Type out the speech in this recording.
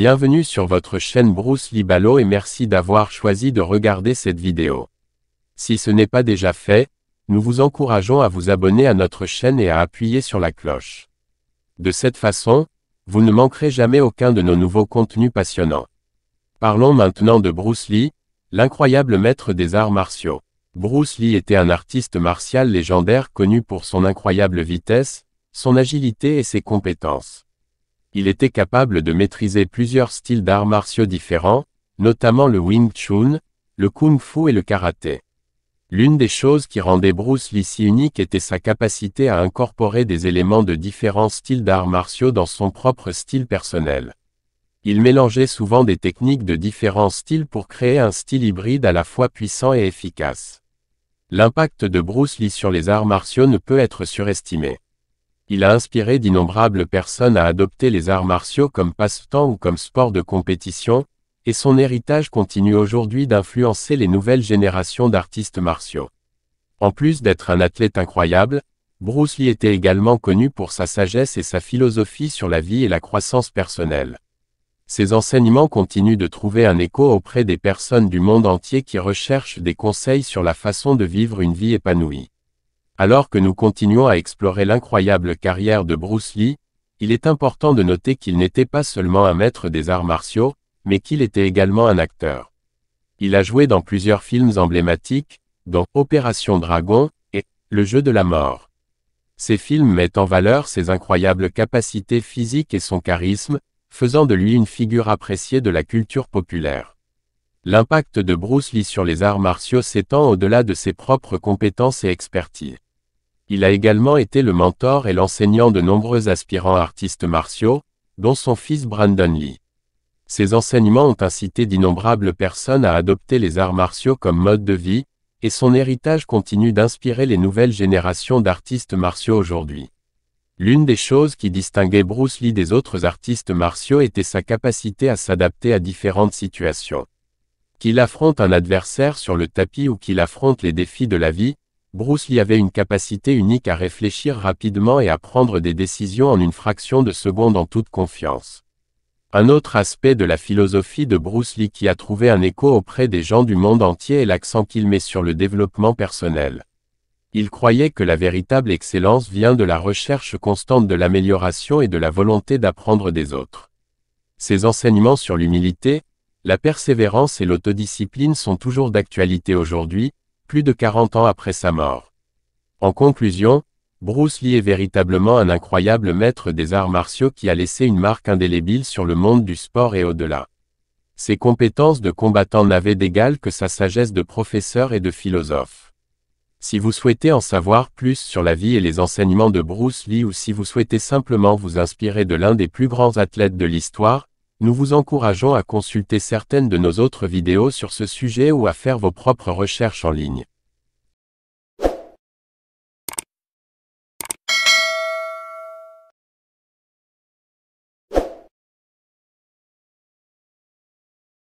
Bienvenue sur votre chaîne Bruce Lee Ballo et merci d'avoir choisi de regarder cette vidéo. Si ce n'est pas déjà fait, nous vous encourageons à vous abonner à notre chaîne et à appuyer sur la cloche. De cette façon, vous ne manquerez jamais aucun de nos nouveaux contenus passionnants. Parlons maintenant de Bruce Lee, l'incroyable maître des arts martiaux. Bruce Lee était un artiste martial légendaire connu pour son incroyable vitesse, son agilité et ses compétences. Il était capable de maîtriser plusieurs styles d'arts martiaux différents, notamment le Wing Chun, le Kung Fu et le Karaté. L'une des choses qui rendait Bruce Lee si unique était sa capacité à incorporer des éléments de différents styles d'arts martiaux dans son propre style personnel. Il mélangeait souvent des techniques de différents styles pour créer un style hybride à la fois puissant et efficace. L'impact de Bruce Lee sur les arts martiaux ne peut être surestimé. Il a inspiré d'innombrables personnes à adopter les arts martiaux comme passe-temps ou comme sport de compétition, et son héritage continue aujourd'hui d'influencer les nouvelles générations d'artistes martiaux. En plus d'être un athlète incroyable, Bruce Lee était également connu pour sa sagesse et sa philosophie sur la vie et la croissance personnelle. Ses enseignements continuent de trouver un écho auprès des personnes du monde entier qui recherchent des conseils sur la façon de vivre une vie épanouie. Alors que nous continuons à explorer l'incroyable carrière de Bruce Lee, il est important de noter qu'il n'était pas seulement un maître des arts martiaux, mais qu'il était également un acteur. Il a joué dans plusieurs films emblématiques, dont Opération Dragon et Le Jeu de la Mort. Ces films mettent en valeur ses incroyables capacités physiques et son charisme, faisant de lui une figure appréciée de la culture populaire. L'impact de Bruce Lee sur les arts martiaux s'étend au-delà de ses propres compétences et expertises. Il a également été le mentor et l'enseignant de nombreux aspirants artistes martiaux, dont son fils Brandon Lee. Ses enseignements ont incité d'innombrables personnes à adopter les arts martiaux comme mode de vie, et son héritage continue d'inspirer les nouvelles générations d'artistes martiaux aujourd'hui. L'une des choses qui distinguait Bruce Lee des autres artistes martiaux était sa capacité à s'adapter à différentes situations. Qu'il affronte un adversaire sur le tapis ou qu'il affronte les défis de la vie, Bruce Lee avait une capacité unique à réfléchir rapidement et à prendre des décisions en une fraction de seconde en toute confiance. Un autre aspect de la philosophie de Bruce Lee qui a trouvé un écho auprès des gens du monde entier est l'accent qu'il met sur le développement personnel. Il croyait que la véritable excellence vient de la recherche constante de l'amélioration et de la volonté d'apprendre des autres. Ses enseignements sur l'humilité, la persévérance et l'autodiscipline sont toujours d'actualité aujourd'hui, plus de 40 ans après sa mort. En conclusion, Bruce Lee est véritablement un incroyable maître des arts martiaux qui a laissé une marque indélébile sur le monde du sport et au-delà. Ses compétences de combattant n'avaient d'égal que sa sagesse de professeur et de philosophe. Si vous souhaitez en savoir plus sur la vie et les enseignements de Bruce Lee ou si vous souhaitez simplement vous inspirer de l'un des plus grands athlètes de l'histoire, nous vous encourageons à consulter certaines de nos autres vidéos sur ce sujet ou à faire vos propres recherches en ligne.